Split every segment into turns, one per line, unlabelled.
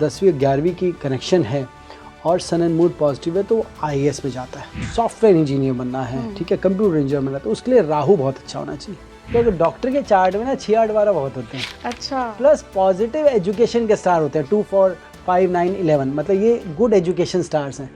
10वीं और 11वीं की कनेक्शन है और सन एंड मून पॉजिटिव है तो वो IAS में जाता है। सॉफ्टवेयर इंजीनियर बनना है, ठीक है, कंप्यूटर इंजीनियर बनना है, तो उसके लिए राहु बहुत अच्छा होना चाहिए। तो अगर डॉक्टर के चार्ट में ना 6, 8, 12 बहुत होते हैं।
अच्छा।
प्लस पॉजिटिव एजुकेशन के स्टार होते हैं 2, 4, 5, 9, 11, मतलब ये गुड एजुकेशन स्टार्स हैं।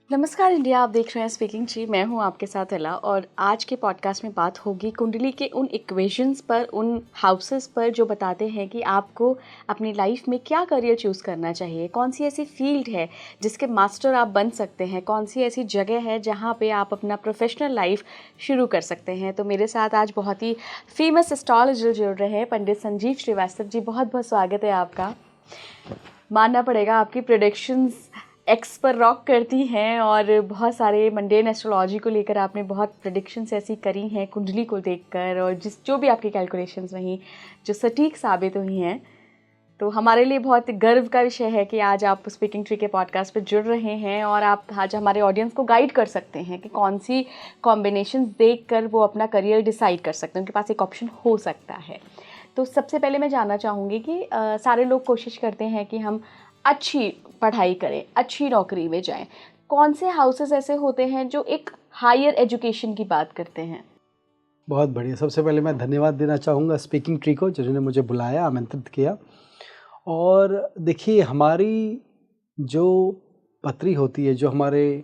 नमस्कार इंडिया, आप देख रहे हैं स्पीकिंग ट्री। मैं हूं आपके साथ एला और आज के पॉडकास्ट में बात होगी कुंडली के उन इक्वेशंस पर, उन हाउसेस पर जो बताते हैं कि आपको अपनी लाइफ में क्या करियर चूज़ करना चाहिए, कौन सी ऐसी फील्ड है जिसके मास्टर आप बन सकते हैं, कौन सी ऐसी जगह है जहां पे आप अपना प्रोफेशनल लाइफ शुरू कर सकते हैं। तो मेरे साथ आज बहुत ही फेमस एस्ट्रोलॉजर जुड़ रहे हैं, पंडित संजीव श्रीवास्तव जी। बहुत बहुत स्वागत है आपका। मानना पड़ेगा आपकी प्रेडिक्शंस एक्स पर रॉक करती हैं और बहुत सारे मंडेन एस्ट्रोलॉजी को लेकर आपने बहुत प्रेडिक्शंस ऐसी करी हैं कुंडली को देखकर, और जो भी आपकी कैलकुलेशंस वहीं जो सटीक साबित हुई हैं। तो हमारे लिए बहुत गर्व का विषय है कि आज आप स्पीकिंग ट्री के पॉडकास्ट पर जुड़ रहे हैं और आप आज हमारे ऑडियंस को गाइड कर सकते हैं कि कौन सी कॉम्बिनेशंस देखकर वो अपना करियर डिसाइड कर सकते हैं, उनके पास एक ऑप्शन हो सकता है। तो सबसे पहले मैं जानना चाहूँगी कि सारे लोग कोशिश करते हैं कि हम अच्छी पढ़ाई करें, अच्छी नौकरी में जाएं। कौन से हाउसेस ऐसे होते हैं जो एक हायर एजुकेशन की बात करते हैं?
बहुत बढ़िया। सबसे पहले मैं धन्यवाद देना चाहूँगा स्पीकिंग ट्री को, जिन्होंने मुझे बुलाया, आमंत्रित किया। और देखिए, हमारी जो पत्री होती है, जो हमारे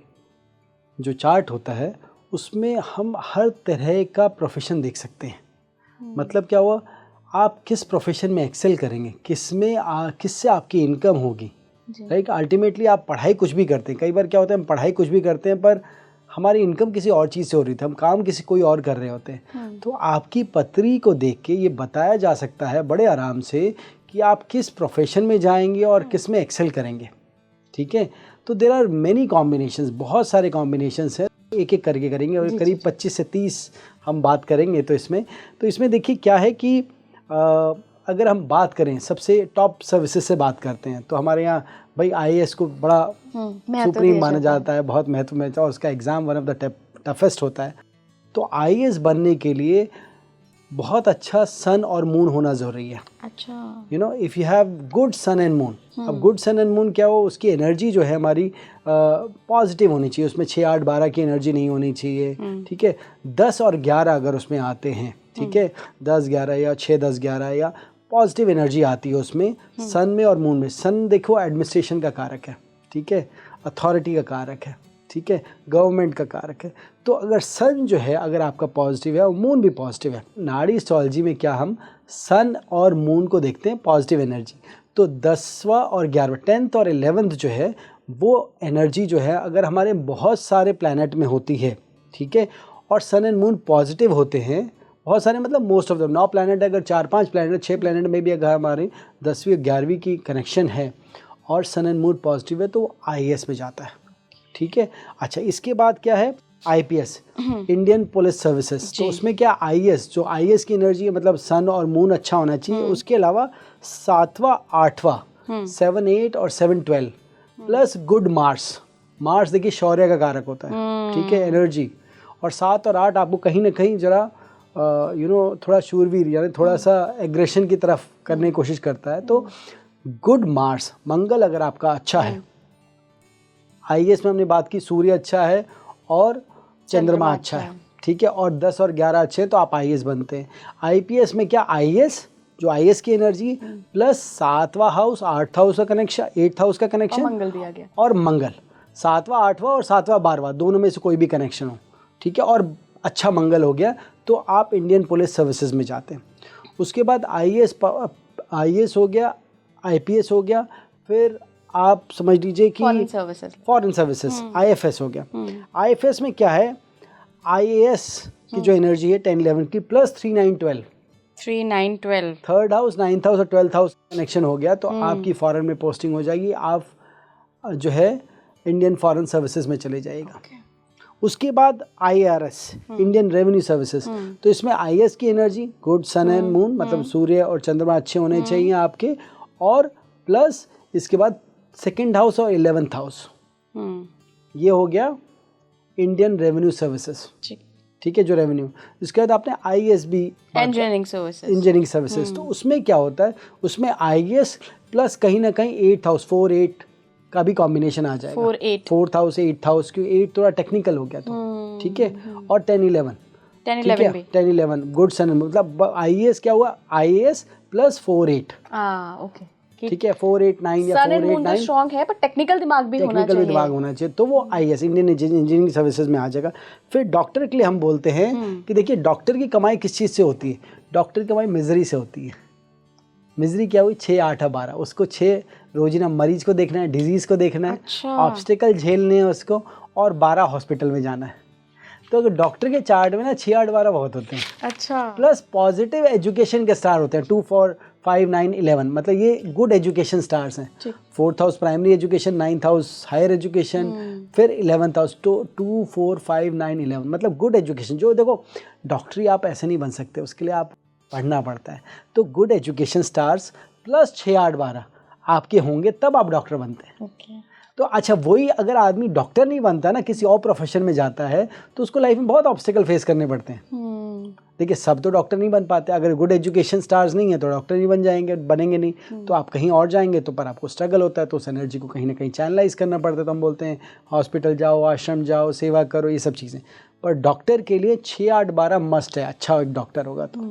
जो चार्ट होता है, उसमें हम हर तरह का प्रोफेशन देख सकते हैं। मतलब क्या हुआ, आप किस प्रोफेशन में एक्सेल करेंगे, किससे आपकी इनकम होगी, राइट। अल्टीमेटली आप पढ़ाई कुछ भी करते हैं, कई बार क्या होता है हम पढ़ाई कुछ भी करते हैं पर हमारी इनकम किसी और चीज़ से हो रही थी, हम काम कोई और कर रहे होते हैं। तो आपकी पत्री को देख के ये बताया जा सकता है बड़े आराम से कि आप किस प्रोफेशन में जाएंगे और किस में एक्सेल करेंगे, ठीक है। तो देयर आर मेनी कॉम्बिनेशंस, बहुत सारे कॉम्बिनेशंस हैं, एक एक करके करेंगे और करीब 25 से 30 हम बात करेंगे। तो इसमें देखिए क्या है कि अगर हम बात करें सबसे टॉप सर्विसेज से बात करते हैं तो हमारे यहाँ भाई IAS को बड़ा सुप्रीम माना जाता है, बहुत महत्व में, और उसका exam one of the toughest होता है। तो IAS बनने के लिए बहुत अच्छा सन और मून होना ज़रूरी है।
अच्छा,
you know, if you have good sun and moon. अब गुड सन एंड मून क्या हो, उसकी एनर्जी जो है हमारी पॉजिटिव होनी चाहिए, उसमें 6, 8, 12 की एनर्जी नहीं होनी चाहिए, ठीक है। 10 और 11 अगर उसमें आते हैं, ठीक है, 10, 11 या 6, 10, 11 या पॉजिटिव एनर्जी आती है उसमें, सन में और मून में। सन देखो एडमिनिस्ट्रेशन का कारक है, ठीक है, अथॉरिटी का कारक है, ठीक है, गवर्नमेंट का कारक है। तो अगर सन जो है अगर आपका पॉजिटिव है और मून भी पॉजिटिव है, नाड़ी एस्ट्रोलॉजी में क्या हम सन और मून को देखते हैं पॉजिटिव एनर्जी। तो 10वां और 11वां, 10th और 11th जो है वो एनर्जी जो है अगर हमारे बहुत सारे प्लैनेट में होती है, ठीक है, और सन एंड मून पॉजिटिव होते हैं, बहुत सारे मतलब मोस्ट ऑफ द 9 प्लैनेट, अगर 4, 5 प्लैनेट, 6 प्लैनेट में भी अगर हमारी 10वीं और 11वीं की कनेक्शन है और सन एंड मून पॉजिटिव है तो वो IAS में जाता है, ठीक है। अच्छा, इसके बाद क्या है, IPS, इंडियन पुलिस सर्विसेज। तो उसमें क्या IAS, जो IAS की एनर्जी है, मतलब सन और मून अच्छा होना चाहिए। उसके अलावा 7वां, 8वां, 7, 8 और 7, 12 प्लस गुड मार्स देखिए शौर्य का कारक होता है, ठीक है, एनर्जी। और 7 और 8 आपको कहीं ना कहीं जरा थोड़ा शूरवीर यानी थोड़ा सा एग्रेशन की तरफ करने की कोशिश करता है। तो गुड मार्स, मंगल अगर आपका अच्छा है, IAS में हमने बात की, सूर्य अच्छा है और चंद्रमा अच्छा है, ठीक है, और 10 और 11 अच्छे हैं तो आप IAS बनते हैं। IPS में क्या, IAS जो IAS की एनर्जी प्लस 7वां हाउस, 8th हाउस का कनेक्शन, 8th हाउस का कनेक्शन,
और मंगल भी आ गया,
और मंगल 7वां, 8वां और 7वां, 12वां दोनों में से कोई भी कनेक्शन हो, ठीक है, और अच्छा मंगल हो गया तो आप इंडियन पुलिस सर्विसेज में जाते हैं। उसके बाद IAS हो गया, IPS हो गया, फिर आप समझ लीजिए कि फॉरेन सर्विसेज IFS हो गया। IFS में क्या है, IAS की जो एनर्जी है 10, 11 की plus 3, 9, 12, 3rd house, 9th house और 12th हाउस कनेक्शन हो गया तो आपकी फॉरेन में पोस्टिंग हो जाएगी, आप जो है इंडियन फॉरेन सर्विसेज में चले जाएगा। उसके बाद IRS, इंडियन रेवेन्यू सर्विसेज। तो इसमें IAS की energy good sun and moon, मतलब सूर्य और चंद्रमा अच्छे होने चाहिए आपके, और प्लस इसके बाद 2nd हाउस और 11th हाउस, ये हो गया इंडियन रेवेन्यू सर्विसेज, ठीक है, जो रेवेन्यू। इसके बाद आपने IAS भी, इंजीनियरिंग सर्विसेज। तो उसमें क्या होता है, उसमें IAS प्लस कहीं ना कहीं 8 हाउस 4-8 का भी कॉम्बिनेशन आ जाएगा। 4th हाउस 8th हाउस, क्योंकि 8 थोड़ा टेक्निकल हो गया तो, ठीक है। और 10-11 भी 10-11 गुड सन, मतलब IAS क्या हुआ, IAS प्लस 4-8,
ओके,
ठीक है। 4-8-9 या 4-8-9
स्ट्रांग है, पर टेक्निकल दिमाग भी होना चाहिए।
दिमाग होना चाहिए, तो वो IAS इंडियन इंजीनियरिंग सर्विसेज में आ जाएगा। फिर डॉक्टर के लिए हम बोलते हैं कि देखिए डॉक्टर की कमाई किस चीज़ से होती है, डॉक्टर की कमाई मिजरी से होती है। मिजरी क्या हुई, 6, 8, 12, उसको 6 रोजीना मरीज को देखना है, डिजीज़ को देखना है, ऑब्स्टिकल झेलने हैं उसको, और 12 हॉस्पिटल में जाना है। तो अगर डॉक्टर के चार्ट में ना 6, 8, 12 बहुत होते हैं।
अच्छा।
प्लस पॉजिटिव एजुकेशन के स्टार होते हैं 2, 4, 5, 9, 11, मतलब ये गुड एजुकेशन स्टार्स हैं। 4th house primary education, 9th house higher education, फिर 11th हाउस 2, 4, 5, 9, 11, मतलब गुड एजुकेशन। जो देखो डॉक्टरी आप ऐसे नहीं बन सकते, उसके लिए आप पढ़ना पड़ता है। तो गुड एजुकेशन स्टार्स प्लस 6, 8, 12 आपके होंगे, तब आप डॉक्टर बनते हैं। तो अच्छा, वही अगर आदमी डॉक्टर नहीं बनता ना, किसी और प्रोफेशन में जाता है, तो उसको लाइफ में बहुत ऑब्स्टिकल फेस करने पड़ते हैं। देखिए सब तो डॉक्टर नहीं बन पाते, अगर गुड एजुकेशन स्टार्स नहीं है तो डॉक्टर नहीं बनेंगे नहीं, तो आप कहीं और जाएंगे तो पर आपको स्ट्रगल होता है, तो उस एनर्जी को कहीं ना कहीं चैनलाइज करना पड़ता है। तो हम बोलते हैं हॉस्पिटल जाओ, आश्रम जाओ, सेवा करो, ये सब चीज़ें। पर डॉक्टर के लिए 6, 8, 12 मस्ट है, अच्छा एक डॉक्टर होगा तो,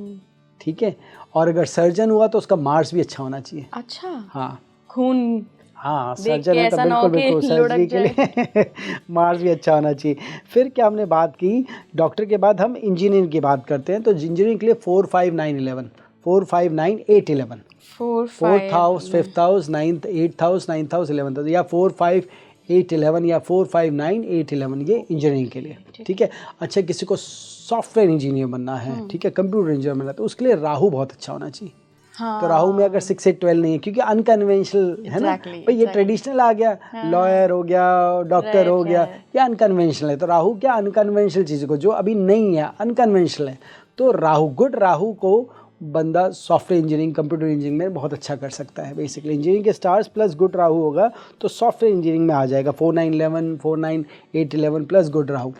ठीक है। और अगर सर्जन हुआ तो उसका मार्क्स भी अच्छा होना चाहिए।
अच्छा,
हाँ,
खून,
हाँ, सर्जन है तो बिल्कुल सर्जरी के लिए मार्क्स भी अच्छा होना चाहिए। फिर क्या हमने बात की, डॉक्टर के बाद हम इंजीनियरिंग की बात करते हैं। तो इंजीनियरिंग के लिए 4, 5, 9, 11, 4, 5, 9, 8, 11, 4th house 5th house 9th 8th house 9th house 11th house, या 4, 5, 8, 11 या 4, 5, 9, 8, 11, ये इंजीनियरिंग के लिए, ठीक है। अच्छा, किसी को सॉफ्टवेयर इंजीनियर बनना है, ठीक है, कंप्यूटर इंजीनियर बनना है, तो उसके लिए राहु बहुत अच्छा होना चाहिए। तो राहु में अगर 6, 8, 12 नहीं है, क्योंकि अनकन्वेंशनल है ना भाई, ये ट्रेडिशनल आ गया, लॉयर हो गया, डॉक्टर हो गया, ये अनकन्वेंशनल है। तो राहु क्या, अनकन्वेंशनल चीज़ को जो अभी नहीं है, अनकन्वेंशनल है, तो राहु गुड राहु को बंदा सॉफ्टवेयर इंजीनियरिंग, कंप्यूटर इंजीनियरिंग में बहुत अच्छा कर सकता है। बेसिकली इंजीनियरिंग के स्टार्स प्लस गुड राहु होगा तो सॉफ्टवेयर इंजीनियरिंग में आ जाएगा। 4, 9, 11, 4, 9, 8, 11 प्लस गुड राहु।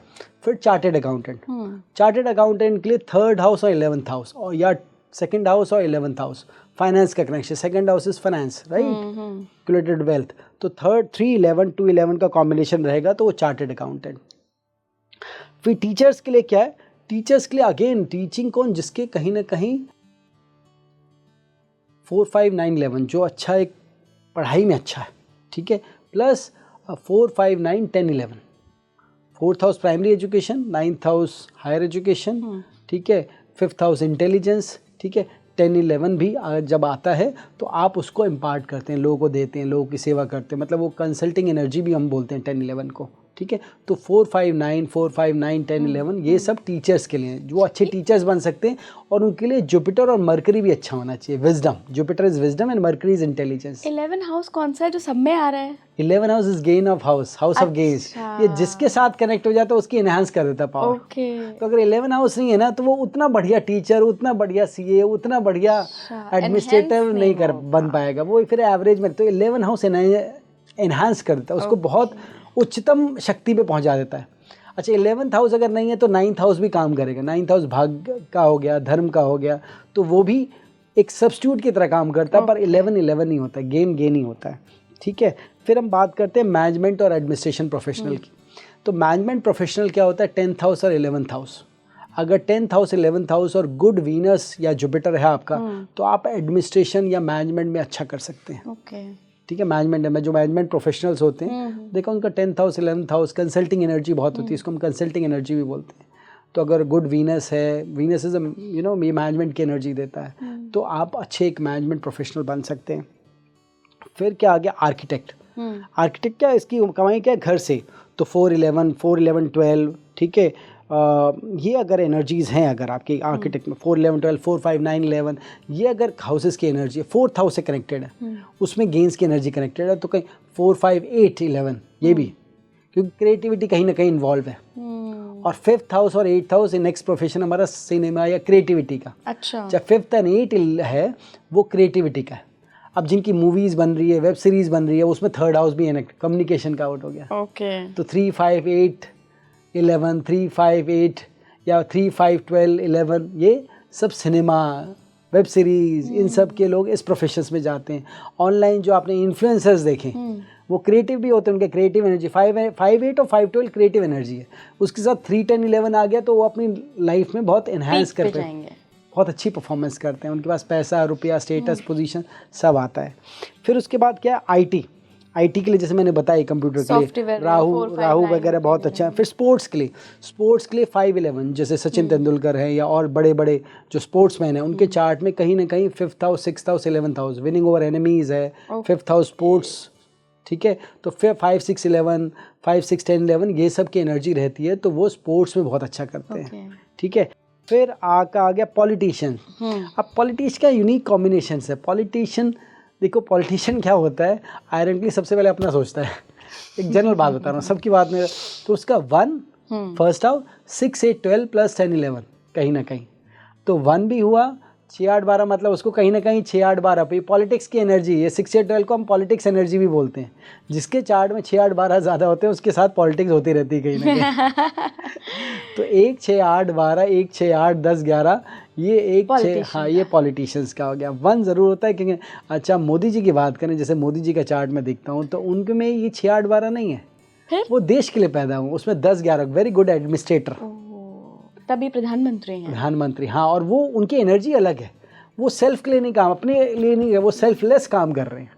फिर चार्टेड अकाउंटेंट, चार्टेड अकाउंटेंट के लिए 3rd हाउस और 11th हाउस, और या 2nd हाउस और 11th हाउस, फाइनेंस का connection, 2nd house is finance, right, calculated wealth. तो 3, 11, 2, 11 का कॉम्बिनेशन रहेगा तो वो चार्टेड अकाउंटेंट। फिर टीचर्स के लिए क्या है, टीचर्स के लिए अगेन टीचिंग कौन, जिसके कहीं ना कहीं 4, 5, 9, 11 जो अच्छा एक पढ़ाई में अच्छा है, ठीक है, plus 4, 5, 9, 10, 11, 4th house primary education, 9th house higher education, ठीक है, 5th हाउस इंटेलिजेंस, ठीक है, 10, 11 भी जब आता है तो आप उसको इम्पार्ट करते हैं, लोगों को देते हैं, लोगों की सेवा करते हैं, मतलब वो कंसल्टिंग एनर्जी भी हम बोलते हैं 10, 11 को, ठीक है। तो 4, 5, 9, 4, 5, 9, 10, 11 ये सब टीचर्स के लिए हैं, जो अच्छे टीचर्स बन सकते हैं। और उनके लिए जुपिटर और मरकरी भी अच्छा होना चाहिए, wisdom, Jupiter is wisdom and mercury is intelligence.
11 house कौन सा है जो सब में आ रहा है?
11 house is gain of house, house of gains. ये जिसके साथ कनेक्ट हो जाता है उसकी एनहांस कर देता है पावर। तो अगर 11 हाउस नहीं है ना, तो वो उतना बढ़िया टीचर, उतना बढ़िया CA, उतना बढ़िया एडमिनिस्ट्रेटर नहीं बन पाएगा, वो फिर एवरेज में। तो 11 हाउस एनहांस कर देता है उसको, बहुत उच्चतम शक्ति पे पहुंचा देता है। अच्छा, 11th हाउस अगर नहीं है तो 9th हाउस भी काम करेगा। 9th हाउस भाग्य का हो गया, धर्म का हो गया, तो वो भी एक सब्स्टिट्यूट की तरह काम करता है, पर 11 नहीं होता है, गेन ही होता है, ठीक है। फिर हम बात करते हैं मैनेजमेंट और एडमिनिस्ट्रेशन प्रोफेशनल की। तो मैनेजमेंट प्रोफेशनल क्या होता है, 10th हाउस और 11th हाउस। अगर 10th हाउस 11th हाउस और गुड वीनस या जुपिटर है आपका, तो आप एडमिनिस्ट्रेशन या मैनेजमेंट में अच्छा कर सकते हैं, ठीक है। मैनेजमेंट में जो मैनेजमेंट प्रोफेशनल्स होते हैं, देखो उनका 10th house 11th house consulting energy बहुत होती है, इसको हम कंसल्टिंग एनर्जी भी बोलते हैं। तो अगर गुड वीनस है, वीनस इज ये मैनेजमेंट की एनर्जी देता है, तो आप अच्छे एक मैनेजमेंट प्रोफेशनल बन सकते हैं। फिर क्या आ गया, आर्किटेक्ट। आर्किटेक्ट क्या, इसकी कमाई क्या है, घर से। तो 4, 11, 12, ठीक है, ये अगर एनर्जीज़ हैं, अगर आपके आर्किटेक्ट में 4, 11, 12, 4, 5, 9, 11, ये अगर हाउसेस की एनर्जी है, 4th हाउस से कनेक्टेड है, उसमें गेंस की एनर्जी कनेक्टेड है, तो कहीं 4, 5, 8, 11 ये भी, क्योंकि क्रिएटिविटी कहीं ना कहीं इन्वॉल्व है। और 5th हाउस और 8th हाउस नेक्स्ट प्रोफेशन हमारा सिनेमा या क्रिएटिविटी का। अच्छा, 5th and 8 है वो क्रिएटिविटी का है। अब जिनकी मूवीज़ बन रही है, वेब सीरीज़ बन रही है, उसमें थर्ड हाउस भी है, कम्युनिकेशन का आउट हो गया।
ओके।
तो 3, 5, 8, 11, 3, 5, 8 या 3, 5, 12, 11 ये सब सिनेमा, वेब सीरीज़, इन सब के लोग इस प्रोफेशंस में जाते हैं। ऑनलाइन जो आपने इन्फ्लुएंसर्स देखे वो क्रिएटिव भी होते हैं, उनके क्रिएटिव एनर्जी 5, 8 और 5, 12 क्रिएटिव एनर्जी है। उसके साथ 3, 10, 11 आ गया तो वो अपनी लाइफ में बहुत इन्हांस करते हैं, बहुत अच्छी परफॉर्मेंस करते हैं। उनके पास पैसा, रुपया, स्टेटस, पोजीशन सब आता है। फिर उसके बाद क्या, आईटी के लिए जैसे मैंने बताया, कंप्यूटर के लिए राहु वगैरह बहुत अच्छा है। फिर स्पोर्ट्स के लिए 5, 11 जैसे सचिन तेंदुलकर हैं या और बड़े बड़े जो स्पोर्ट्समैन हैं, उनके चार्ट में कहीं ना कहीं 5th house, 6th house, 11th house, winning over enemies है, 5th हाउस स्पोर्ट्स, ठीक है। तो फिर 5, 6, 11, 5, 6, 10, 11 ये सब की एनर्जी रहती है, तो वो स्पोर्ट्स में बहुत अच्छा करते हैं, ठीक है। फिर आ गया पॉलिटिशियन। अब पॉलिटिशियन का यूनिक कॉम्बिनेशन है। पॉलिटिशियन, देखो पॉलिटिशियन क्या होता है, आयरनली सबसे पहले अपना सोचता है। एक जनरल बात बता रहा हूँ, सबकी बात में। तो उसका 1 फर्स्ट हाउस, 6, 8, 12 + 10, 11 कहीं ना कहीं, तो 1 भी हुआ, 6, 8, 12 मतलब उसको कहीं ना कहीं 6, 8, 12 पे पॉलिटिक्स की एनर्जी, ये 6, 8, 12 को हम पॉलिटिक्स एनर्जी भी बोलते हैं। जिसके चार्ट में 6, 8, 12 ज़्यादा होते हैं उसके साथ पॉलिटिक्स होती रहती है कहीं ना कहीं। तो 1, 6, 8, 12, 1, 6, 8, 10, 11 ये 1, 6, हाँ ये पॉलिटिशियंस का हो गया। 1 ज़रूर होता है, क्योंकि अच्छा मोदी जी की बात करें, जैसे मोदी जी का चार्ट में देखता हूँ तो उनके में ये 6, 8, 12 नहीं है, वो देश के लिए पैदा हुए, उसमें 10, 11 वेरी गुड एडमिनिस्ट्रेटर,
तभी प्रधानमंत्री हैं।
प्रधानमंत्री, हाँ। और वो उनकी एनर्जी अलग है, वो सेल्फ के लिए नहीं काम, अपने लिए नहीं है, वो सेल्फलेस काम कर रहे हैं।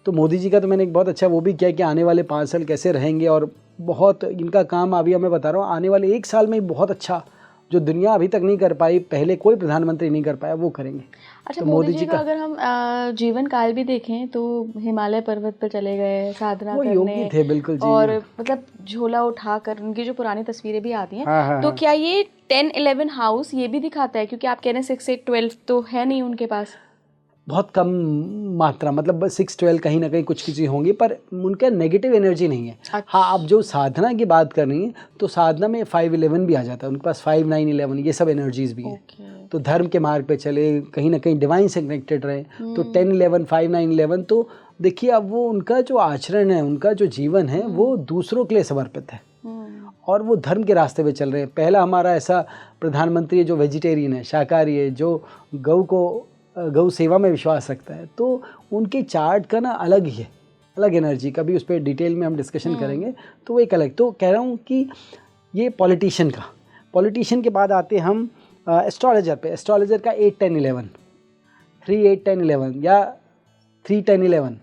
तो मोदी जी का तो मैंने एक बहुत अच्छा वो भी किया कि आने वाले 5 साल कैसे रहेंगे, और बहुत इनका काम अभी मैं बता रहा हूँ, आने वाले 1 साल में बहुत अच्छा, जो दुनिया अभी तक नहीं कर पाई, पहले कोई प्रधानमंत्री नहीं कर पाया, वो करेंगे।
अच्छा, तो मोदी जी का अगर हम जीवन काल भी देखें तो हिमालय पर्वत पर चले गए साधना करने,
योगी थे बिल्कुल जी,
और मतलब झोला उठाकर, उनकी जो पुरानी तस्वीरें भी आती हैं, तो क्या ये 10, 11 हाउस ये भी दिखाता है? क्योंकि आप कह रहे हैं 6, 8, 12 तो है नहीं उनके पास,
बहुत कम मात्रा, मतलब 6, 12 कहीं ना कहीं कुछ चीज़ें होंगी, पर उनका नेगेटिव एनर्जी नहीं है। अच्छा। हाँ, आप जो साधना की बात कर रही हैं तो साधना में 5, 11 भी आ जाता है उनके पास, 5, 9, 11 ये सब एनर्जीज भी हैं। तो धर्म के मार्ग पे चले, कहीं ना कहीं डिवाइन से कनेक्टेड रहे, तो 10, 11, 5, 9, 11 तो देखिए अब वो उनका जो आचरण है, उनका जो जीवन है वो दूसरों के लिए समर्पित है, और वो धर्म के रास्ते पे चल रहे हैं। पहला हमारा ऐसा प्रधानमंत्री है जो वेजिटेरियन है, शाकाहारी है, जो गौ सेवा में विश्वास रखता है, तो उनके चार्ट का ना अलग ही है, अलग एनर्जी। कभी उस पर डिटेल में हम डिस्कशन करेंगे, तो वो एक अलग। तो कह रहा हूँ कि ये पॉलिटिशियन के बाद आते हम एस्ट्रोलॉजर पे। एस्ट्रोलॉजर का 8, 10, 11, 3, 8, 10, 11 या 3, 10, 11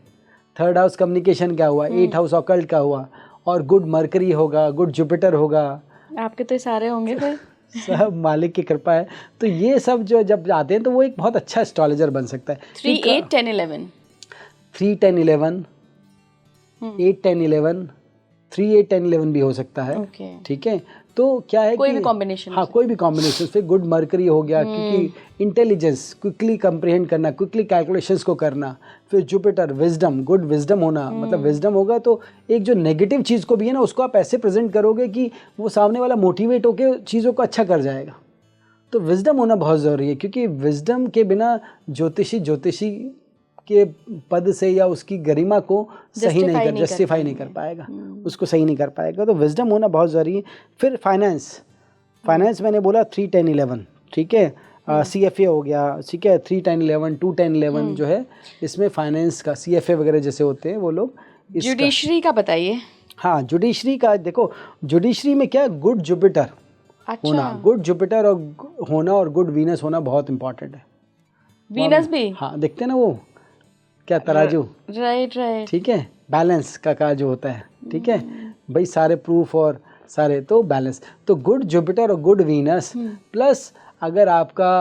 थर्ड हाउस कम्युनिकेशन का हुआ, 8 हाउस ऑकल्ट का हुआ, और गुड मरकरी होगा, गुड जुपिटर होगा। आपके तो सारे होंगे फिर। सब मालिक की कृपा है। तो ये सब जो जब आते हैं तो वो एक बहुत अच्छा एस्ट्रोलॉजर बन सकता है।
3, 8, 10, 11
3, 10, 11 8, 10, 11 3, 8, 10, 11 भी हो सकता है, ठीक है। तो क्या है,
कोई भी कॉम्बिनेशन,
हाँ कोई भी कॉम्बिनेशन। फिर गुड मरकरी हो गया, क्योंकि इंटेलिजेंस, क्विकली कंप्रिहेंड करना, क्विकली कैलकुलेशंस को करना। फिर जुपिटर, विजडम, गुड विजडम होना, मतलब विजडम होगा तो एक जो नेगेटिव चीज़ को भी है ना, उसको आप ऐसे प्रेजेंट करोगे कि वो सामने वाला मोटिवेट होकर चीज़ों को अच्छा कर जाएगा। तो विजडम होना बहुत ज़रूरी है, क्योंकि विजडम के बिना ज्योतिषी के पद से या उसकी गरिमा को जस्टिफाई नहीं कर पाएगा, उसको सही नहीं कर पाएगा। तो विजडम होना बहुत ज़रूरी है। फिर फाइनेंस मैंने बोला 3, 10, 11, ठीक है। CFA हो गया, ठीक है। 3, 10, 11 2, 10, 11 जो है, इसमें फाइनेंस का CFA वगैरह जैसे होते हैं वो लोग।
जुडिशरी का बताइए।
हाँ, जुडिशरी का देखो, जुडिशरी में क्या, गुड जुपिटर होना, गुड जुपिटर और होना, और गुड वीनस होना बहुत इंपॉर्टेंट है।
वीनस भी, हाँ,
देखते हैं ना वो क्या, तराजू,
राइट,
ठीक है, बैलेंस का जो होता है, ठीक है भाई, सारे प्रूफ और सारे तो बैलेंस। तो गुड जुपिटर और गुड वीनस प्लस अगर आपका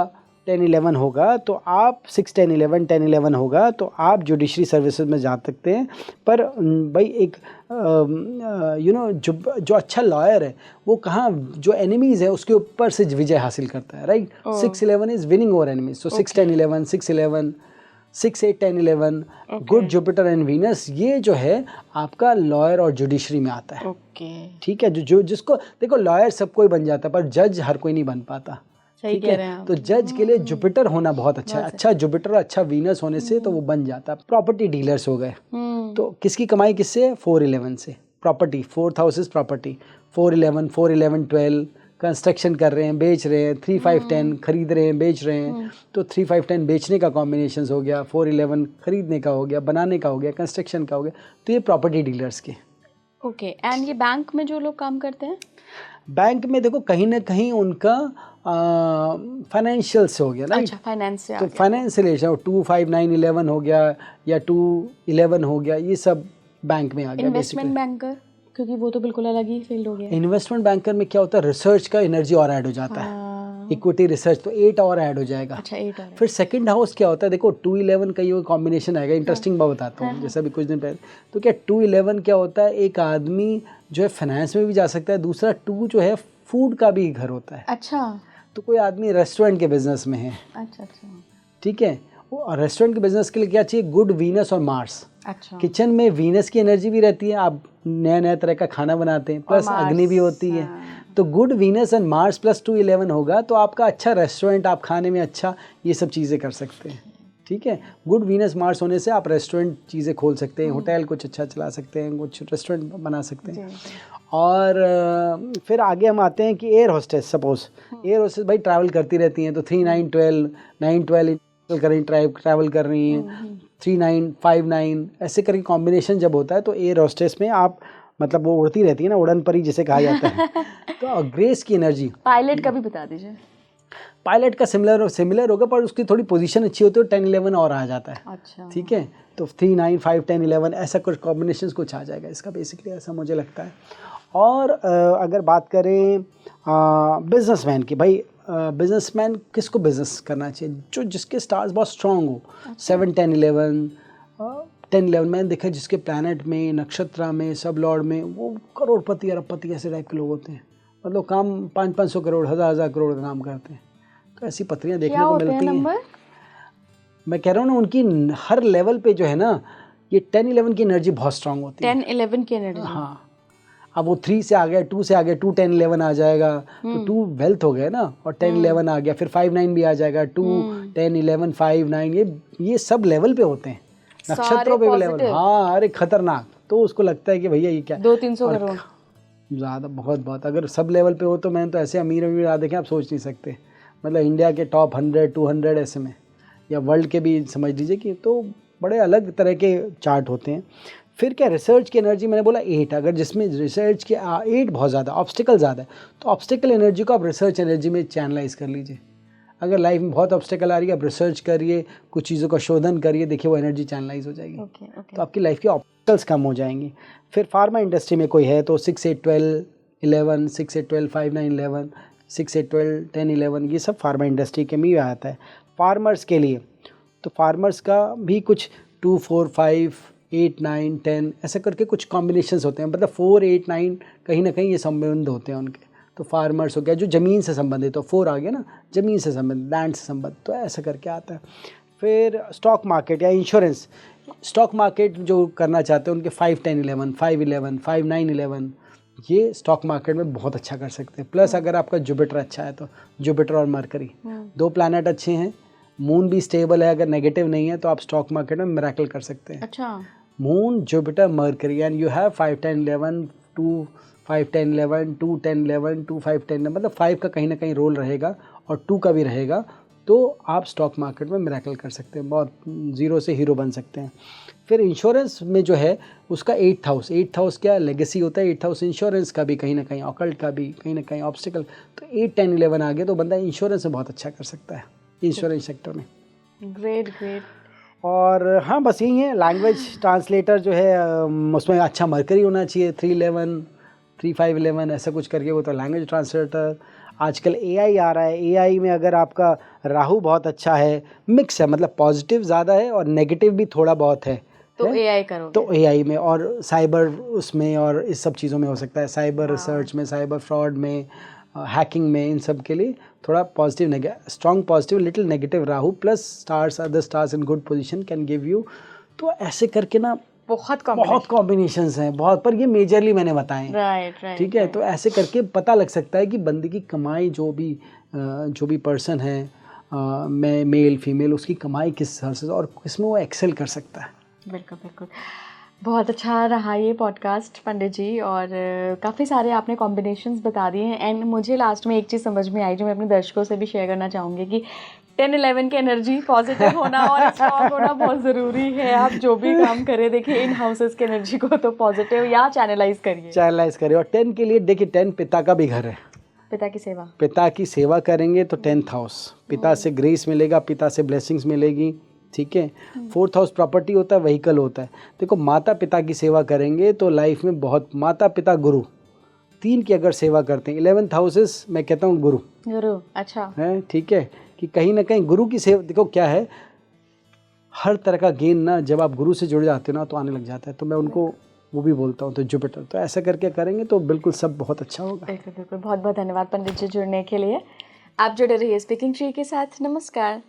10, 11 होगा तो आप 6, 10, 11 10, 11 होगा तो आप जुडिशरी सर्विसेज में जा सकते हैं। पर भाई एक जो अच्छा लॉयर है वो कहाँ, जो एनिमीज़ है उसके ऊपर से विजय हासिल करता है, right. 6, 11 is winning over enemies. So 6, 10, 11 6, 11 6, 8, 10, 11 good Jupiter and Venus, ये जो है आपका लॉयर और जुडिशरी में आता है, ठीक है। जो जिसको देखो, लॉयर सब कोई बन जाता है पर जज हर कोई नहीं बन पाता,
सही
ठीक
कह रहे हैं
है,
आप।
तो जज के लिए जुपिटर होना बहुत अच्छा है।
बहुत
अच्छा जुपिटर, अच्छा वीनस होने से तो वो बन जाता है। प्रॉपर्टी डीलर्स हो गए, तो किसकी कमाई किससे है? 4-11 से। Property, 4th house is property. 4-11, 4-11, 12 construction कर रहे हैं, बेच रहे हैं। 3-5-10 खरीद रहे हैं, बेच रहे हैं, तो 3-5-10 बेचने का कॉम्बिनेशन हो गया। 4-11 खरीदने का हो गया, बनाने का हो गया, कंस्ट्रक्शन का हो गया। तो ये प्रॉपर्टी डीलर्स के।
ओके, एंड ये बैंक में जो लोग काम करते हैं?
बैंक में देखो कहीं ना कहीं उनका फाइनेंशियल से हो गया, राइट?
अच्छा, फाइनेंस से आ
तो
गया।
फाइनेंस से रिलेशन 2, 5, 9, 11 हो गया या 2-11 हो गया, ये सब बैंक में आ गया।
इन्वेस्टमेंट बैंकर, क्योंकि वो तो बिल्कुल अलग ही फील्ड हो गया।
इन्वेस्टमेंट बैंकर में क्या होता है? रिसर्च का एनर्जी और ऐड हो जाता है। इक्विटी रिसर्च तो 8 और ऐड हो जाएगा।
अच्छा, 8 और
फिर सेकंड हाउस क्या होता है? देखो 2-11 का ये कॉम्बिनेशन आएगा। इंटरेस्टिंग बात बताता हूँ, जैसे अभी कुछ दिन पहले। तो क्या 2-11 क्या होता है? एक आदमी जो है फाइनेंस में भी जा सकता है। दूसरा 2 जो है फूड का भी घर होता है।
अच्छा
तो कोई आदमी रेस्टोरेंट के बिजनेस में है,
अच्छा।
ठीक है, रेस्टोरेंट के बिजनेस के लिए क्या चाहिए? गुड वीनस और मार्स।
अच्छा,
किचन में वीनस की एनर्जी भी रहती है, आप नया नया तरह का खाना बनाते हैं, प्लस
मार्स,
अग्नि भी होती है। तो good Venus and Mars plus 2-11 होगा तो आपका अच्छा रेस्टोरेंट, आप खाने में अच्छा ये सब चीज़ें कर सकते हैं। ठीक है, गुड वीनस मार्स होने से आप रेस्टोरेंट चीज़ें खोल सकते हैं, होटल कुछ अच्छा चला सकते हैं, कुछ रेस्टोरेंट बना सकते हैं। और फिर आगे हम आते हैं कि air hostess. Suppose air hostess भाई ट्रैवल करती रहती हैं, तो 3-9-12 9-12 ट्रैवल कर रही हैं, 3-9-5-9 ऐसे करके कॉम्बिनेशन जब होता है तो एयर होस्टेस में आप मतलब वो उड़ती रहती है ना, उड़न परी जिसे कहा जाता है। तो ग्रेस की एनर्जी।
पायलट का भी बता दीजिए।
पायलट का सिमिलर होगा, पर उसकी थोड़ी पोजीशन अच्छी होती है, 10-11 और आ जाता है।
अच्छा,
ठीक है, तो 3-9-5-10-11 ऐसा कुछ कॉम्बिनेशन कुछ आ जाएगा इसका, बेसिकली ऐसा मुझे लगता है। और अगर बात करें बिजनेसमैन की, भाई बिजनेसमैन किसको बिजनेस करना चाहिए? जो जिसके स्टार्स बहुत स्ट्रांग हो। 7-10-11 10-11 मैंने देखा जिसके प्लैनेट में, नक्षत्र में, सब लॉर्ड में वो करोड़पति अरबपति ऐसे टाइप के लोग होते हैं। मतलब काम 500-500 करोड़, 1000-1000 करोड़ का काम करते हैं। तो ऐसी पत्रियां देखने को मिलती हैं। मैं कह रहा हूँ ना, उनकी हर लेवल पे जो है ना, ये 10-11 की एनर्जी बहुत स्ट्रांग होती है।
10-11 की एनर्जी।
हाँ, अब वो 3 से आ गया, 2 से आ गया, 2-10-11 आ जाएगा, तो 2 वेल्थ हो गया ना, और 10-11 आ गया, फिर 5-9 भी आ जाएगा, 2-10-11 5-9, ये सब लेवल पे होते हैं, नक्षत्रों पे भी लेवल। हाँ, अरे खतरनाक। तो उसको लगता है कि भैया ये क्या
200-300 करोड़
ज़्यादा, बहुत। अगर सब लेवल पे हो तो मैंने तो ऐसे अमीर आ देखे आप सोच नहीं सकते। मतलब इंडिया के टॉप 100-200 ऐसे में, या वर्ल्ड के भी समझ लीजिए कि, तो बड़े अलग तरह के चार्ट होते हैं। फिर क्या रिसर्च की एनर्जी, मैंने बोला 8, अगर जिसमें रिसर्च के 8 बहुत ज़्यादा, ऑब्स्टिकल ज़्यादा है, तो ऑब्स्टिकल एनर्जी को आप रिसर्च एनर्जी में चैनलाइज कर लीजिए। अगर लाइफ में बहुत ऑब्स्टिकल आ रही है, आप रिसर्च करिए, कुछ चीज़ों का शोधन करिए, देखिए वो एनर्जी चैनलाइज हो जाएगी। तो आपकी लाइफ की ऑब्स्टिकल्स कम हो जाएंगी। फिर फार्मा इंडस्ट्री में कोई है तो 6-8-12-11, 6-8-12-5-9-11, 6-8-12-10-11, ये सब फार्मा इंडस्ट्री के में आता है। फार्मर्स के लिए तो फार्मर्स का भी कुछ 2-4-5-8-9-10 ऐसा करके कुछ कॉम्बिनेशंस होते हैं। मतलब 4-8-9 कहीं ना कहीं ये संबंध होते हैं उनके। तो फार्मर्स हो गया जो ज़मीन से संबंधित, तो 4 आ गया ना, ज़मीन से संबंधित, लैंड से संबंधित, तो ऐसा करके आता है। फिर स्टॉक मार्केट या इंश्योरेंस, स्टॉक मार्केट जो करना चाहते हैं उनके 5-10-11, 5-11, 5-9-11 ये स्टॉक मार्केट में बहुत अच्छा कर सकते हैं। प्लस अगर आपका जुपिटर अच्छा है तो जुपिटर और मरकरी 2 प्लैनेट अच्छे हैं, मून भी स्टेबल है, अगर नेगेटिव नहीं है तो आप स्टॉक मार्केट में मिरेकल कर सकते हैं।
अच्छा,
moon, Jupiter, mercury, and you have 5-10-11, 2-5-10-11, 2-10-11, 2-5-10, मतलब 5 का कहीं ना कहीं रोल रहेगा और 2 का भी रहेगा, तो आप स्टॉक मार्केट में मिरेकल कर सकते हैं, बहुत ज़ीरो से हीरो बन सकते हैं। फिर इंश्योरेंस में जो है उसका 8th हाउस क्या लेगेसी होता है, 8th हाउस इंश्योरेंस का भी कहीं ना कहीं, ऑकल्ट का भी कहीं ना कहीं, ऑब्स्टिकल, तो 8-10-11 आ गया तो बंदा इंश्योरेंस में बहुत अच्छा कर सकता है, इंश्योरेंस सेक्टर में।
ग्रेट।
और हाँ, बस यही है। लैंग्वेज ट्रांसलेटर जो है उसमें अच्छा मरकरी होना चाहिए, 3-11, 3-5-11 ऐसा कुछ करके, वो तो लैंग्वेज ट्रांसलेटर। आजकल AI आ रहा है, AI में अगर आपका राहु बहुत अच्छा है, मिक्स है, मतलब पॉजिटिव ज़्यादा है और नेगेटिव भी थोड़ा बहुत है,
तो AI करोगे,
तो AI में, और साइबर उसमें और इस सब चीज़ों में हो सकता है, साइबर रिसर्च में, साइबर फ्रॉड में, हैकिंग में, इन सब के लिए थोड़ा positive, strong positive, little negative Rahu plus stars, other stars in good position can give you. तो ऐसे करके ना
बहुत
कॉम्बिनेशंस हैं बहुत, पर ये मेजरली मैंने बताए हैं।
राइट।
ठीक है, तो ऐसे करके पता लग सकता है कि बंदे की कमाई जो भी पर्सन है, मैं मेल फीमेल, उसकी कमाई किस हिसाब से और किसमें वो एक्सेल कर सकता है।
बिल्कुल। बहुत अच्छा रहा ये पॉडकास्ट पंडित जी, और काफ़ी सारे आपने कॉम्बिनेशंस बता दिए हैं। एंड मुझे लास्ट में एक चीज़ समझ में आई जो मैं अपने दर्शकों से भी शेयर करना चाहूँगी कि 10-11 की एनर्जी पॉजिटिव होना और स्ट्रॉन्ग होना बहुत ज़रूरी है। आप जो भी काम करें, देखिए इन हाउसेस की एनर्जी को तो पॉजिटिव या चैनलाइज करिए।
और 10 के लिए देखिए, 10 पिता का भी घर है।
पिता की सेवा
करेंगे तो 10th हाउस, पिता से ग्रेस मिलेगा, पिता से ब्लेसिंग्स मिलेगी। ठीक है, 4th हाउस प्रॉपर्टी होता है, व्हीकल होता है। देखो, माता पिता की सेवा करेंगे तो लाइफ में बहुत, माता पिता गुरु, 3 की अगर सेवा करते हैं, 11th हाउसेस मैं कहता हूँ गुरु।
अच्छा
है, ठीक है, कि कहीं ना कहीं गुरु की सेवा, देखो क्या है, हर तरह का गेन ना जब आप गुरु से जुड़ जाते हो ना तो आने लग जाता है। तो मैं उनको वो भी बोलता हूँ, तो जुपिटर, तो ऐसा करके करेंगे तो बिल्कुल सब बहुत अच्छा होगा।
बिल्कुल। बहुत बहुत धन्यवाद पंडित जी जुड़ने के लिए। आप जुड़े रहिए स्पीकिंग ट्री के साथ। नमस्कार।